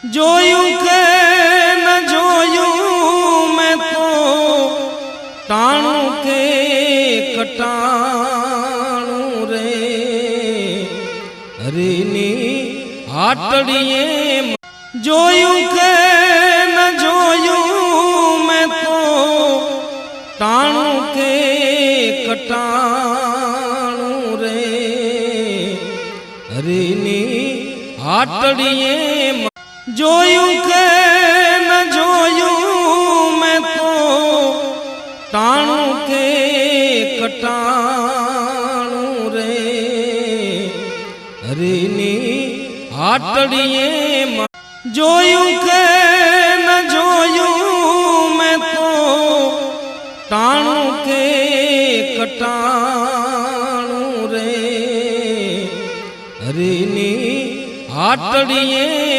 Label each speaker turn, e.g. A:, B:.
A: જોયું કે ન જોયું મેં તો ટાણું કે કટાણું રે હરીની હાટડીએ જોયું કે ન જોયું મેં તો ટાણું કે કટાણું રે હરીની હાટડીએ જોયું કે ન જોયું મેં તો ટાણું કે કટાણું રે હરીની હાટડીએ જોયું કે ન જોયું મેં તો ટાણું કે કટાણું રે હરીની હાટડીએ